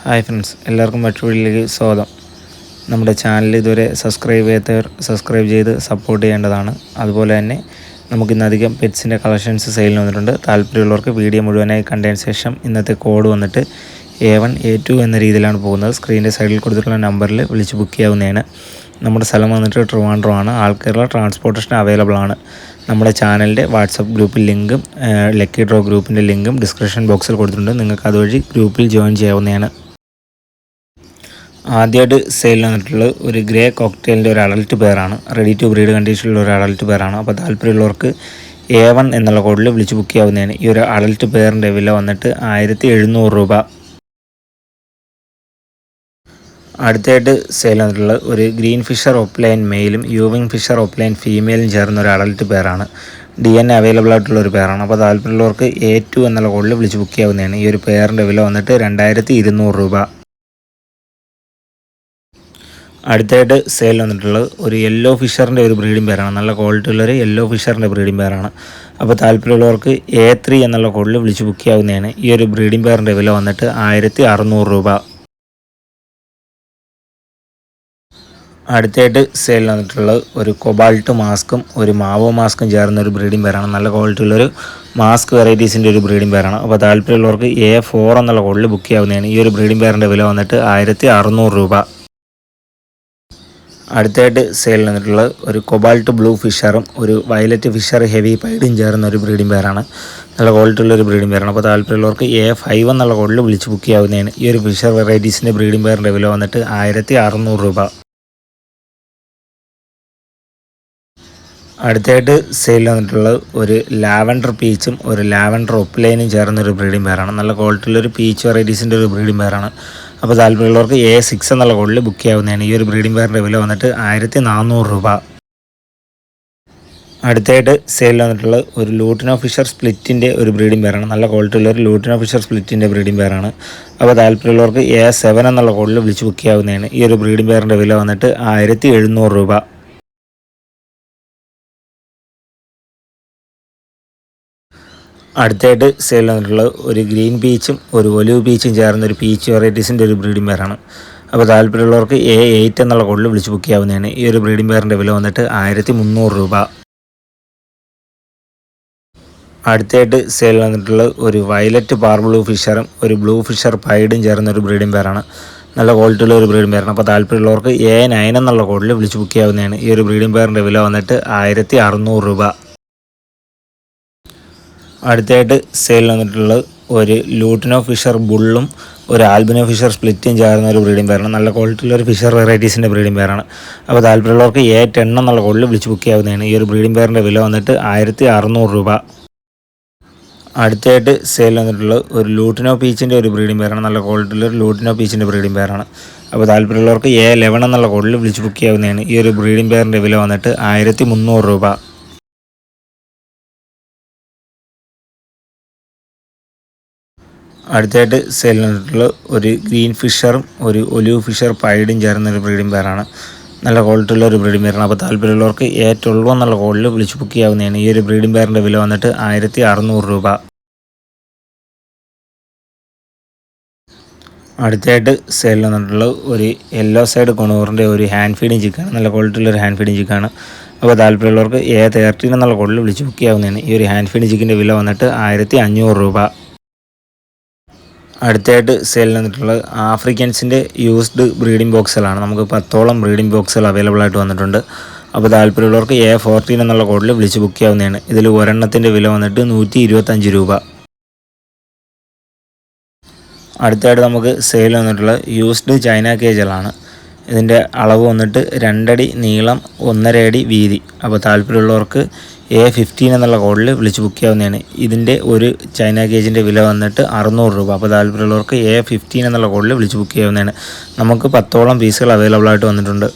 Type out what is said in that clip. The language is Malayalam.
ഹായ് ഫ്രണ്ട്സ്, എല്ലാവർക്കും മറ്റൊരു വീഡിയോയിലേക്ക് സ്വാഗതം. നമ്മുടെ ചാനൽ ഇതുവരെ സബ്സ്ക്രൈബ് ചെയ്യാത്തവർ സബ്സ്ക്രൈബ് ചെയ്ത് സപ്പോർട്ട് ചെയ്യേണ്ടതാണ്. അതുപോലെ തന്നെ നമുക്കിന്നധികം പെറ്റ്സിൻ്റെ കളക്ഷൻസ് സെയിലിന് വന്നിട്ടുണ്ട്. താല്പര്യമുള്ളവർക്ക് വീഡിയോ മുഴുവനായി കണ്ടതിന് ശേഷം ഇന്നത്തെ കോഡ് വന്നിട്ട് A1 A2 എന്ന രീതിയിലാണ് പോകുന്നത്. സ്ക്രീനിൻ്റെ സൈഡിൽ കൊടുത്തിട്ടുള്ള നമ്പറിൽ വിളിച്ച് ബുക്ക് ചെയ്യാവുന്നതാണ്. നമ്മുടെ സ്ഥലം വന്നിട്ട് ട്രിവാൻഡ്രം ആണ്. ആൾ കേരള ട്രാൻസ്പോർട്ടേഷൻ അവൈലബിൾ ആണ്. നമ്മുടെ ചാനലിൻ്റെ വാട്സപ്പ് ഗ്രൂപ്പിൽ ലിങ്കും ലക്കി ഡ്രോ ഗ്രൂപ്പിൻ്റെ ലിങ്കും ഡിസ്ക്രിപ്ഷൻ ബോക്സിൽ കൊടുത്തിട്ടുണ്ട്. നിങ്ങൾക്ക് അതുവഴി ഗ്രൂപ്പിൽ ജോയിൻ ചെയ്യാവുന്നതാണ്. ആദ്യമായിട്ട് സെയിൽ വന്നിട്ടുള്ളത് ഒരു ഗ്രേ കോക്ടെയിലിൻ്റെ ഒരു അഡൽട്ട് പെയറാണ്. റെഡി ടു ബ്രീഡ് കണ്ടീഷനിലുള്ള ഒരു അഡൽട്ട് പെയറാണ്. അപ്പോൾ താല്പര്യമുള്ളവർക്ക് A1 എന്നുള്ള കോഡിൽ വിളിച്ച് ബുക്ക് ചെയ്യാവുന്നതാണ്. ഈ ഒരു അഡൽട്ട് പെയറിൻ്റെ വില വന്നിട്ട് 1700 രൂപ. അടുത്തായിട്ട് സെയിൽ വന്നിട്ടുള്ളത് ഒരു ഗ്രീൻ ഫിഷർ ഓപ്ലൈൻ മെയിലും യൂവിങ് ഫിഷർ ഓപ്ലൈൻ ഫീമെയിലും ചേർന്ന ഒരു അഡൽട്ട് പെയറാണ്. DNA അവൈലബിൾ ആയിട്ടുള്ള ഒരു പെയറാണ്. അപ്പോൾ താല്പര്യമുള്ളവർക്ക് A2 എന്നുള്ള കോഡിൽ വിളിച്ച് ബുക്ക് ചെയ്യാവുന്നതാണ്. ഈ ഒരു പെയറിൻ്റെ വില വന്നിട്ട് 2200 രൂപ. അടുത്തായിട്ട് സെയിൽ വന്നിട്ടുള്ളത് ഒരു യെല്ലോ ഫിഷറിൻ്റെ ഒരു ബ്രീഡിംഗ് പെയറാണ്. നല്ല ക്വാളിറ്റി ഉള്ളൊരു യെല്ലോ ഫിഷറിൻ്റെ ബ്രീഡിംഗ് പെയറാണ്. അപ്പോൾ താല്പര്യമുള്ളവർക്ക് A3 എന്നുള്ള കോഡിൽ വിളിച്ച് ബുക്ക് ചെയ്യാവുന്നതാണ്. ഈ ഒരു ബ്രീഡിംഗ് പെയറിൻ്റെ വില വന്നിട്ട് 1600 രൂപ. അടുത്തായിട്ട് സെയിൽ വന്നിട്ടുള്ളത് ഒരു കൊബാൾട്ട് മാസ്കും ഒരു മാവോ മാസ്കും ചേർന്ന ഒരു ബ്രീഡിംഗ് പെയറാണ്. നല്ല ക്വാളിറ്റി ഉള്ളൊരു മാസ്ക് വെറൈറ്റീസിൻ്റെ ഒരു ബ്രീഡിംഗ് പെയറാണ്. അപ്പോൾ താല്പര്യമുള്ളവർക്ക് A4 എന്നുള്ള കോഡിൽ ബുക്ക് ചെയ്യാവുന്നതാണ്. ഈ ഒരു ബ്രീഡിംഗ് പെയറിൻ്റെ വില വന്നിട്ട് 1600 രൂപ. അടുത്തായിട്ട് സെയിൽ വന്നിട്ടുള്ളത് ഒരു കൊബാൾട്ട് ബ്ലൂ ഫിഷറും ഒരു വയലറ്റ് ഫിഷർ ഹെവി പൈഡും ചേർന്ന ഒരു ബ്രീഡിംഗ് പെയറാണ്. നല്ല ക്വാളിറ്റി ഉള്ളൊരു ബ്രീഡിംഗ് പെയറാണ്. അപ്പോൾ താല്പര്യമുള്ളവർക്ക് A5 എന്നുള്ള കോഡിൽ വിളിച്ച് ബുക്ക് ചെയ്യാവുന്നതാണ്. ഈ ഒരു ഫിഷർ വെറൈറ്റീസിൻ്റെ ബ്രീഡിംഗ് പെയറിൻ്റെ വില വന്നിട്ട് 1600 രൂപ. അടുത്തായിട്ട് സെയിൽ വന്നിട്ടുള്ളത് ഒരു ലാവൻഡർ പീച്ചും ഒരു ലാവൻഡർ ഒപ്ലൈനും ചേർന്നൊരു ബ്രീഡിംഗ് പെയറാണ്. നല്ല ക്വാളിറ്റി ഉള്ളൊരു പീച്ച് വെറൈറ്റീസിൻ്റെ ഒരു ബ്രീഡിംഗ് പെയറാണ്. അപ്പോൾ താല്പര്യമുള്ളവർക്ക് A6 എന്നുള്ള കോഡിൽ ബുക്ക് ചെയ്യാവുന്നതാണ്. ഈ ഒരു ബ്രീഡിംഗ് പെയറിൻ്റെ വില വന്നിട്ട് 1400 രൂപ. അടുത്തായിട്ട് സെയിൽ വന്നിട്ടുള്ളത് ഒരു ലൂട്ടിനോ ഫിഷർ സ്പ്ലിറ്റിൻ്റെ ഒരു ബ്രീഡിംഗ് പെയറാണ്. നല്ല ക്വാളിറ്റി ഉള്ളൊരു ലൂട്ടിനോ ഫിഷർ സ്പ്ലിറ്റിൻ്റെ ബ്രീഡിംഗ് പെയറാണ്. അപ്പോൾ താല്പര്യമുള്ളവർക്ക് A7 എന്നുള്ള കോഡിൽ വിളിച്ച് ബുക്ക് ചെയ്യാവുന്നതാണ്. ഈ ഒരു ബ്രീഡിംഗ് പെയറിൻ്റെ വില വന്നിട്ട് 1700 രൂപ. അടുത്തായിട്ട് സെയിൽ വന്നിട്ടുള്ളത് ഒരു ഗ്രീൻ പീച്ചും ഒരു ഒലിവ് പീച്ചും ചേർന്ന ഒരു പീച്ച് വെറൈറ്റീസിൻ്റെ ഒരു ബ്രീഡിംഗ് പെയറാണ്. അപ്പോൾ താല്പര്യമുള്ളവർക്ക് A8 എന്നുള്ള കോഡിൽ വിളിച്ച് ബുക്ക് ചെയ്യാവുന്നതാണ്. ഈ ഒരു ബ്രീഡിംഗ് പെയറിൻ്റെ വില വന്നിട്ട് 1300 രൂപ. അടുത്തായിട്ട് സെയിൽ വന്നിട്ടുള്ളത് ഒരു വയലറ്റ് പാർബ്ലൂ ഫിഷറും ഒരു ബ്ലൂ ഫിഷർ പൈഡും ചേർന്ന ഒരു ബ്രീഡിംഗ് പെയറാണ്. നല്ല ക്വാളിറ്റി ഉള്ള ഒരു ബ്രീഡിംഗ് പെയറാണ്. അപ്പോൾ താല്പര്യമുള്ളവർക്ക് A9 എന്നുള്ള കോഡിൽ വിളിച്ച് ബുക്ക് ചെയ്യാവുന്നതാണ്. ഈ ഒരു ബ്രീഡിംഗ് പെയറിൻ്റെ വില വന്നിട്ട് 1600 രൂപ. അടുത്തായിട്ട് സെയിൽ വന്നിട്ടുള്ളത് ഒരു ലൂട്ടിനോ ഫിഷർ ബുള്ളും ഒരു ആൽബിനോ ഫിഷർ സ്പ്ലിറ്റും ചേർന്ന ഒരു ബ്രീഡിംഗ് പെയറാണ്. നല്ല ക്വാളിറ്റിയുള്ള ഒരു ഫിഷർ വെറൈറ്റീസിൻ്റെ ബ്രീഡിംഗ് പെയറാണ്. അപ്പോൾ താല്പര്യമുള്ളവർക്ക് A10 എന്നുള്ള കോഡിൽ വിളിച്ച് ബുക്ക് ചെയ്യാവുന്നതാണ്. ഈ ഒരു ബ്രീഡിംഗ് പെയറിൻ്റെ വില വന്നിട്ട് 1600 രൂപ. അടുത്തായിട്ട് സെയിൽ വന്നിട്ടുള്ളത് ഒരു ലൂട്ടിനോ പീച്ചിൻ്റെ ഒരു ബ്രീഡിംഗ് പെയറാണ്. നല്ല ക്വാളിറ്റിയുള്ള ഒരു ലൂട്ടിനോ പീച്ചിൻ്റെ ബ്രീഡിംഗ് പെയറാണ്. അപ്പോൾ താല്പര്യമുള്ളവർക്ക് A11 എന്നുള്ള കോഡിൽ വിളിച്ച് ബുക്ക് ചെയ്യാവുന്നതാണ്. ഈ ഒരു ബ്രീഡിംഗ് പെയറിൻ്റെ വില വന്നിട്ട് 1300 രൂപ. അടുത്തായിട്ട് സെയിൽ വന്നിട്ടുള്ള ഒരു ഗ്രീൻ ഫിഷറും ഒരു ഒലിവ് ഫിഷർ പൈഡും ചേർന്ന ഒരു ബ്രീഡിംഗ് പെയറാണ്. നല്ല ക്വാളിറ്റി ഉള്ള ഒരു ബ്രീഡിംഗ് പെയറാണ്. അപ്പോൾ താല്പര്യമുള്ളവർക്ക് A12 എന്നുള്ള കോഡിൽ വിളിച്ച് ബുക്ക് ചെയ്യാവുന്നതാണ്. ഈ ഒരു ബ്രീഡിംഗ് പെയറിൻ്റെ വില വന്നിട്ട് 1600 രൂപ. അടുത്തായിട്ട് സെയിൽ വന്നിട്ടുള്ള ഒരു യെല്ലോ സൈഡ് കൊണൂറിൻ്റെ ഒരു ഹാൻഡ് ഫീഡിങ് ചിക്കാണ്. നല്ല ക്വാളിറ്റി ഉള്ള ഒരു ഹാൻഡ് ഫീഡിങ് ചിക്കാണ്. അപ്പോൾ താല്പര്യമുള്ളവർക്ക് A13 എന്നുള്ള കോഡിൽ വിളിച്ച് ബുക്ക് ചെയ്യാവുന്നതാണ്. ഈ ഒരു ഹാൻഡ് ഫീഡിങ് ചിക്കിൻ്റെ വില വന്നിട്ട് 1500 രൂപ. അടുത്തായിട്ട് സെയിൽ വന്നിട്ടുള്ളത് ആഫ്രിക്കൻസിൻ്റെ യൂസ്ഡ് ബ്രീഡിംഗ് ബോക്സുകളാണ്. നമുക്ക് 10ഓളം ബ്രീഡിംഗ് ബോക്സുകൾ അവൈലബിൾ ആയിട്ട് വന്നിട്ടുണ്ട്. അപ്പോൾ താല്പര്യമുള്ളവർക്ക് A14 എന്നുള്ള കോഡിൽ വിളിച്ച് ബുക്ക് ചെയ്യാവുന്നതാണ്. ഇതിൽ ഒരെണ്ണത്തിൻ്റെ വില വന്നിട്ട് 125 രൂപ. അടുത്തായിട്ട് നമുക്ക് സെയിൽ വന്നിട്ടുള്ള യൂസ്ഡ് ചൈന കേജുകളാണ്. ഇതിൻ്റെ അളവ് വന്നിട്ട് 2 അടി നീളം 1.5 അടി വീതി. അപ്പോൾ താല്പര്യമുള്ളവർക്ക് A15 എന്നുള്ള കോഡിൽ വിളിച്ച് ബുക്ക് ചെയ്യാവുന്നതാണ്. ഇതിൻ്റെ ഒരു ചൈന കേജിൻ്റെ വില വന്നിട്ട് 600 രൂപ. അപ്പോൾ താല്പര്യമുള്ളവർക്ക് A15 എന്നുള്ള കോഡിൽ വിളിച്ച് ബുക്ക് ചെയ്യാവുന്നതാണ്. നമുക്ക് 10ഓളം പീസുകൾ അവൈലബിൾ ആയിട്ട് വന്നിട്ടുണ്ട്.